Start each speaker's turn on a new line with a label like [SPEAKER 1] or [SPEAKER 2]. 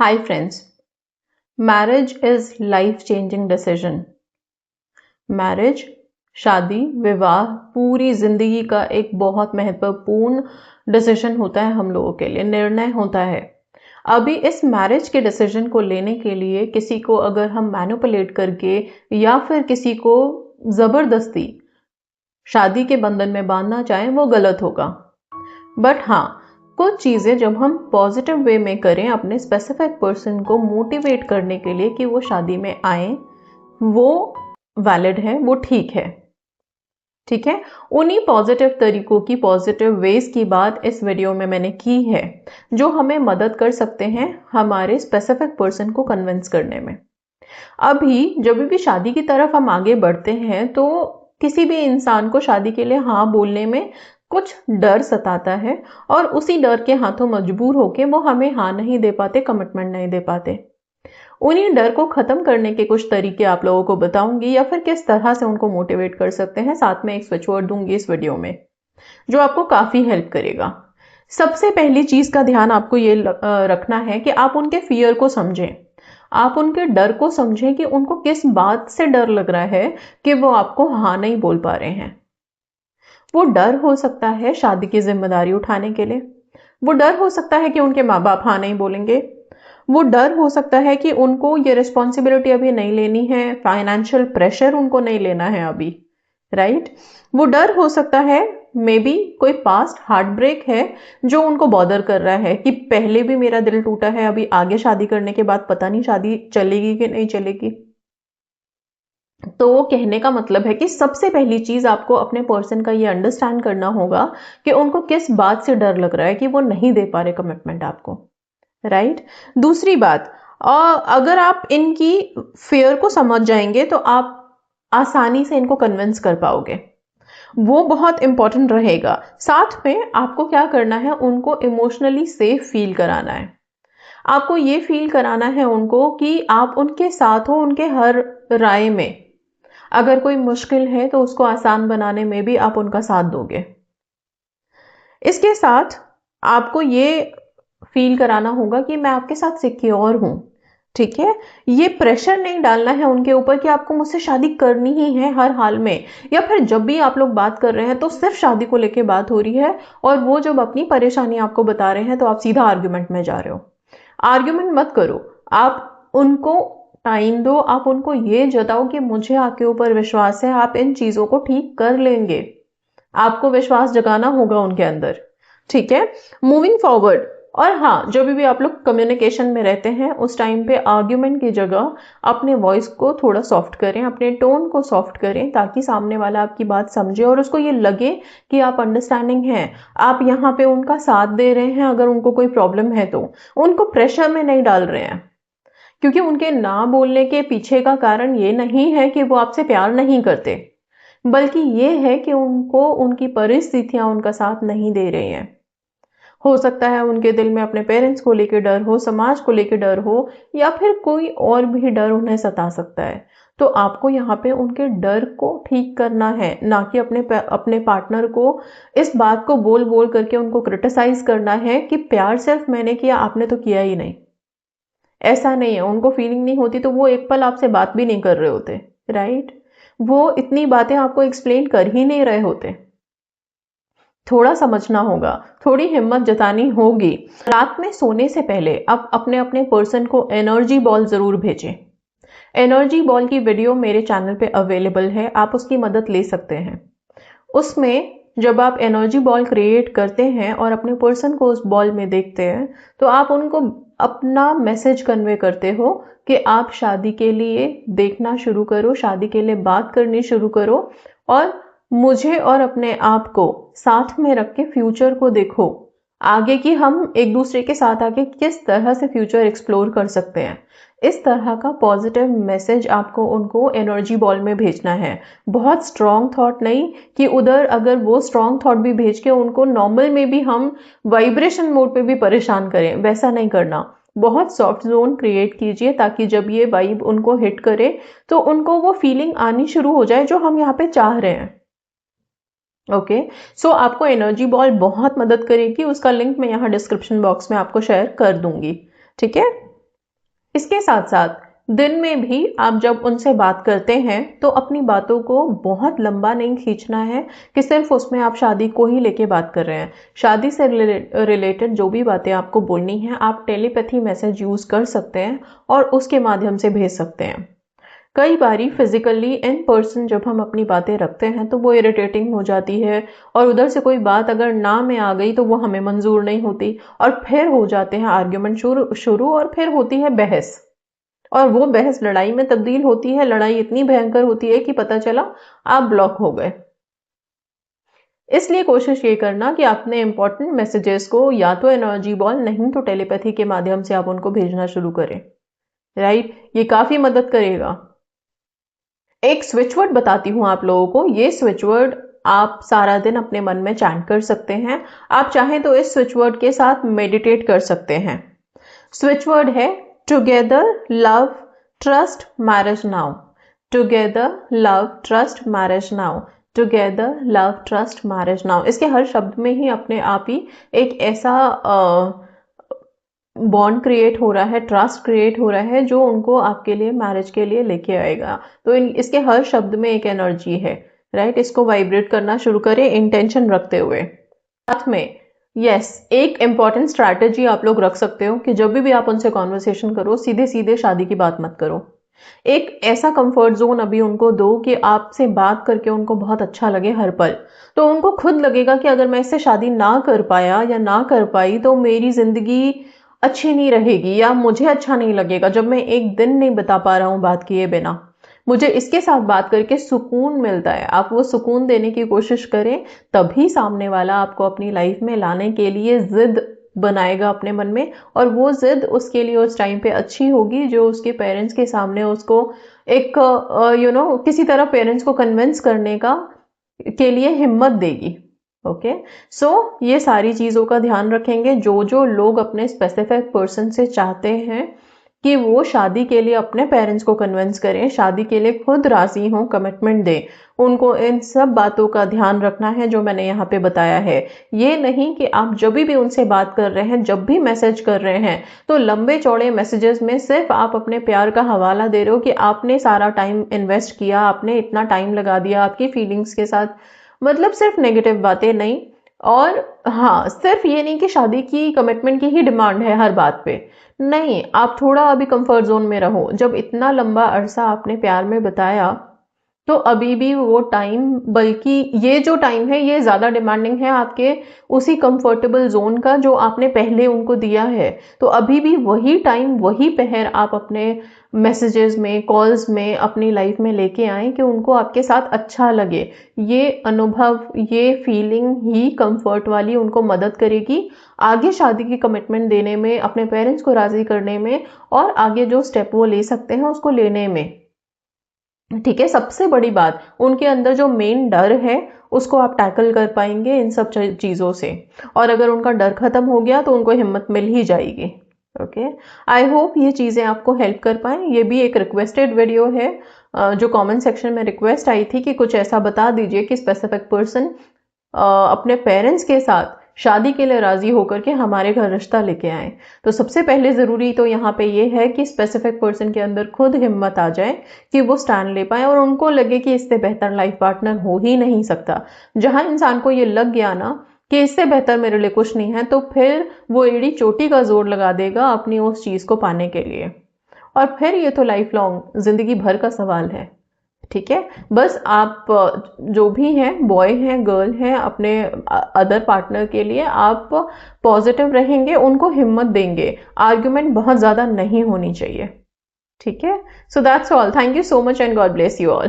[SPEAKER 1] Hi friends, marriage is life changing decision. Marriage, शादी, विवाह पूरी जिंदगी का एक बहुत महत्वपूर्ण डिसीजन होता है हम लोगों के लिए, निर्णय होता है। अभी इस मैरिज के डिसीजन को लेने के लिए किसी को अगर हम मैनिपुलेट करके या फिर किसी को जबरदस्ती शादी के बंधन में बांधना चाहें वो गलत होगा। बट हाँ, कुछ चीज़ें जब हम पॉजिटिव वे में करें अपने स्पेसिफिक पर्सन को मोटिवेट करने के लिए कि वो शादी में आए, वो वैलिड है, वो ठीक है। ठीक है, उन्हीं पॉजिटिव तरीकों की, पॉजिटिव वेज की बात इस वीडियो में मैंने की है जो हमें मदद कर सकते हैं हमारे स्पेसिफिक पर्सन को कन्विंस करने में। अभी जब भी शादी की तरफ हम आगे बढ़ते हैं तो किसी भी इंसान को शादी के लिए हाँ बोलने में कुछ डर सताता है और उसी डर के हाथों मजबूर होके वो हमें हाँ नहीं दे पाते, कमिटमेंट नहीं दे पाते। उन्हीं डर को खत्म करने के कुछ तरीके आप लोगों को बताऊंगी या फिर किस तरह से उनको मोटिवेट कर सकते हैं। साथ में एक स्विच वर्ड दूंगी इस वीडियो में जो आपको काफी हेल्प करेगा। सबसे पहली चीज का ध्यान आपको ये रखना है कि आप उनके फियर को समझें, आप उनके डर को समझें कि उनको किस बात से डर लग रहा है कि वो आपको हाँ नहीं बोल पा रहे हैं। वो डर हो सकता है शादी की जिम्मेदारी उठाने के लिए, वो डर हो सकता है कि उनके माँ बाप हाँ नहीं बोलेंगे, वो डर हो सकता है कि उनको ये रिस्पॉन्सिबिलिटी अभी नहीं लेनी है, फाइनेंशियल प्रेशर उनको नहीं लेना है अभी, राइट। वो डर हो सकता है मे बी कोई पास्ट हार्ट ब्रेक है जो उनको बॉदर कर रहा है कि पहले भी मेरा दिल टूटा है, अभी आगे शादी करने के बाद पता नहीं शादी चलेगी कि नहीं चलेगी। तो कहने का मतलब है कि सबसे पहली चीज आपको अपने पर्सन का ये अंडरस्टैंड करना होगा कि उनको किस बात से डर लग रहा है कि वो नहीं दे पा रहे कमिटमेंट आपको, राइट। दूसरी बात, अगर आप इनकी फेयर को समझ जाएंगे तो आप आसानी से इनको कन्विंस कर पाओगे, वो बहुत इंपॉर्टेंट रहेगा। साथ में आपको क्या करना है, उनको इमोशनली सेफ फील कराना है। आपको ये फील कराना है उनको कि आप उनके साथ हो, उनके हर राय में। अगर कोई मुश्किल है तो उसको आसान बनाने में भी आप उनका साथ दोगे। इसके साथ आपको ये फील कराना होगा कि मैं आपके साथ सिक्योर हूं, ठीक है। ये प्रेशर नहीं डालना है उनके ऊपर कि आपको मुझसे शादी करनी ही है हर हाल में, या फिर जब भी आप लोग बात कर रहे हैं तो सिर्फ शादी को लेके बात हो रही है और वो जब अपनी परेशानी आपको बता रहे हैं तो आप सीधा आर्ग्यूमेंट में जा रहे हो। आर्ग्यूमेंट मत करो, आप उनको टाइम दो, आप उनको ये जताओ कि मुझे आपके ऊपर विश्वास है, आप इन चीजों को ठीक कर लेंगे। आपको विश्वास जगाना होगा उनके अंदर, ठीक है। मूविंग फॉरवर्ड, और हाँ, जब भी आप लोग कम्युनिकेशन में रहते हैं उस टाइम पे आर्ग्यूमेंट की जगह अपने वॉइस को थोड़ा सॉफ्ट करें, अपने टोन को सॉफ्ट करें ताकि सामने वाला आपकी बात समझे और उसको ये लगे कि आप अंडरस्टैंडिंग हैं, आप यहाँ पे उनका साथ दे रहे हैं। अगर उनको कोई प्रॉब्लम है तो उनको प्रेशर में नहीं डाल रहे हैं, क्योंकि उनके ना बोलने के पीछे का कारण ये नहीं है कि वो आपसे प्यार नहीं करते, बल्कि ये है कि उनको उनकी परिस्थितियां उनका साथ नहीं दे रही हैं। हो सकता है उनके दिल में अपने पेरेंट्स को लेकर डर हो, समाज को लेकर डर हो, या फिर कोई और भी डर उन्हें सता सकता है। तो आपको यहाँ पे उनके डर को ठीक करना है, ना कि अपने पार्टनर को इस बात को बोल बोल करके उनको क्रिटिसाइज करना है कि प्यार सिर्फ मैंने किया, आपने तो किया ही नहीं। ऐसा नहीं है, उनको फीलिंग नहीं होती तो वो एक पल आपसे बात भी नहीं कर रहे होते, राइट। वो इतनी बातें आपको एक्सप्लेन कर ही नहीं रहे होते। थोड़ा समझना होगा, थोड़ी हिम्मत जतानी होगी। रात में सोने से पहले आप अपने अपने पर्सन को एनर्जी बॉल जरूर भेजें। एनर्जी बॉल की वीडियो मेरे चैनल पे अवेलेबल है, आप उसकी मदद ले सकते हैं। उसमें जब आप एनर्जी बॉल क्रिएट करते हैं और अपने पर्सन को उस बॉल में देखते हैं तो आप उनको अपना मैसेज कन्वे करते हो कि आप शादी के लिए देखना शुरू करो, शादी के लिए बात करनी शुरू करो और मुझे और अपने आप को साथ में रख के फ्यूचर को देखो, आगे की हम एक दूसरे के साथ आगे किस तरह से फ्यूचर एक्सप्लोर कर सकते हैं। इस तरह का पॉजिटिव मैसेज आपको उनको एनर्जी बॉल में भेजना है। बहुत स्ट्रॉन्ग थॉट नहीं कि उधर अगर वो स्ट्रॉन्ग थॉट भी भेज के उनको नॉर्मल में भी हम वाइब्रेशन मोड पे भी परेशान करें, वैसा नहीं करना। बहुत सॉफ्ट जोन क्रिएट कीजिए ताकि जब ये वाइब उनको हिट करे तो उनको वो फीलिंग आनी शुरू हो जाए जो हम यहाँ पे चाह रहे हैं। ओके, सो आपको एनर्जी बॉल बहुत मदद करेगी, उसका लिंक मैं यहाँ डिस्क्रिप्शन बॉक्स में आपको शेयर कर दूंगी, ठीक है। इसके साथ साथ दिन में भी आप जब उनसे बात करते हैं तो अपनी बातों को बहुत लंबा नहीं खींचना है कि सिर्फ उसमें आप शादी को ही लेके बात कर रहे हैं। शादी से रिलेटेड जो भी बातें आपको बोलनी है आप टेलीपैथी मैसेज यूज कर सकते हैं और उसके माध्यम से भेज सकते हैं। कई बारी फिजिकली इन पर्सन जब हम अपनी बातें रखते हैं तो वो इरिटेटिंग हो जाती है और उधर से कोई बात अगर ना में आ गई तो वो हमें मंजूर नहीं होती और फिर हो जाते हैं आर्ग्यूमेंट शुरू और फिर होती है बहस और वो बहस लड़ाई में तब्दील होती है। लड़ाई इतनी भयंकर होती है कि पता चला आप ब्लॉक हो गए। इसलिए कोशिश ये करना कि अपने इंपॉर्टेंट मैसेजेस को या तो एनर्जी बॉल नहीं तो टेलीपैथी के माध्यम से आप उनको भेजना शुरू करें। राइट, ये काफी मदद करेगा। एक स्विच वर्ड बताती हूँ आप लोगों को। ये स्विच वर्ड आप सारा दिन अपने मन में चैंट कर सकते हैं। आप चाहें तो इस स्विच वर्ड के साथ मेडिटेट कर सकते हैं। स्विच वर्ड है together love trust marriage now. Together love trust marriage now. Together love trust marriage now. इसके हर शब्द में ही अपने आप ही एक ऐसा बॉन्ड क्रिएट हो रहा है, ट्रस्ट क्रिएट हो रहा है जो उनको आपके लिए मैरिज के लिए लेके आएगा। तो इसके हर शब्द में एक एनर्जी है। राइट, इसको वाइब्रेट करना शुरू करें इंटेंशन रखते हुए। साथ में एक इंपॉर्टेंट स्ट्रैटेजी आप लोग रख सकते हो कि जब भी आप उनसे कॉन्वर्सेशन करो सीधे सीधे शादी की बात मत करो। एक ऐसा कंफर्ट जोन अभी उनको दो कि आपसे बात करके उनको बहुत अच्छा लगे हर पल। तो उनको खुद लगेगा कि अगर मैं इससे शादी ना कर पाया या ना कर पाई तो मेरी जिंदगी अच्छी नहीं रहेगी या मुझे अच्छा नहीं लगेगा जब मैं एक दिन नहीं बता पा रहा हूं बात किए बिना। मुझे इसके साथ बात करके सुकून मिलता है। आप वो सुकून देने की कोशिश करें, तभी सामने वाला आपको अपनी लाइफ में लाने के लिए जिद बनाएगा अपने मन में और वो जिद उसके लिए उस टाइम पे अच्छी होगी जो उसके पेरेंट्स के सामने उसको एक किसी तरह पेरेंट्स को कन्विंस करने का के लिए हिम्मत देगी। ओके, सो ये सारी चीजों का ध्यान रखेंगे। जो जो लोग अपने स्पेसिफिक पर्सन से चाहते हैं कि वो शादी के लिए अपने पेरेंट्स को कन्विंस करें, शादी के लिए खुद राजी हों, कमिटमेंट दें, उनको इन सब बातों का ध्यान रखना है जो मैंने यहाँ पे बताया है। ये नहीं कि आप जब भी उनसे बात कर रहे हैं, जब भी मैसेज कर रहे हैं तो लंबे चौड़े मैसेजेस में सिर्फ आप अपने प्यार का हवाला दे रहे हो कि आपने सारा टाइम इन्वेस्ट किया, आपने इतना टाइम लगा दिया आपकी फीलिंग्स के साथ। मतलब सिर्फ नेगेटिव बातें नहीं। और हाँ, सिर्फ ये नहीं कि शादी की कमिटमेंट की ही डिमांड है हर बात पे। नहीं, आप थोड़ा अभी कंफर्ट जोन में रहो। जब इतना लंबा अरसा आपने प्यार में बताया तो अभी भी वो टाइम, बल्कि ये जो टाइम है ये ज्यादा डिमांडिंग है आपके उसी कंफर्टेबल जोन का जो आपने पहले उनको दिया है। तो अभी भी वही टाइम, वही पहर आप अपने मैसेजेस में, कॉल्स में, अपनी लाइफ में लेके आए कि उनको आपके साथ अच्छा लगे। ये अनुभव, ये फीलिंग ही कंफर्ट वाली उनको मदद करेगी आगे शादी की कमिटमेंट देने में, अपने पेरेंट्स को राजी करने में और आगे जो स्टेप वो ले सकते हैं उसको लेने में। ठीक है, सबसे बड़ी बात, उनके अंदर जो मेन डर है उसको आप टैकल कर पाएंगे इन सब चीजों से। और अगर उनका डर खत्म हो गया तो उनको हिम्मत मिल ही जाएगी। ओके, आई होप ये चीजें आपको हेल्प कर पाए। ये भी एक रिक्वेस्टेड वीडियो है जो कमेंट सेक्शन में रिक्वेस्ट आई थी कि कुछ ऐसा बता दीजिए कि स्पेसिफिक पर्सन अपने पेरेंट्स के साथ शादी के लिए राजी होकर के हमारे घर रिश्ता लेके आए। तो सबसे पहले जरूरी तो यहाँ पे ये है कि स्पेसिफिक पर्सन के अंदर खुद हिम्मत आ जाए कि वो स्टैंड ले पाए और उनको लगे कि इससे बेहतर लाइफ पार्टनर हो ही नहीं सकता। जहां इंसान को ये लग गया ना कि इससे बेहतर मेरे लिए कुछ नहीं है, तो फिर वो एड़ी चोटी का जोर लगा देगा अपनी उस चीज को पाने के लिए। और फिर ये तो लाइफ लॉन्ग, जिंदगी भर का सवाल है। ठीक है, बस आप जो भी हैं, बॉय हैं, गर्ल हैं, अपने अदर पार्टनर के लिए आप पॉजिटिव रहेंगे, उनको हिम्मत देंगे। आर्ग्यूमेंट बहुत ज्यादा नहीं होनी चाहिए। ठीक है, so that's all. Thank you so much and God bless you all.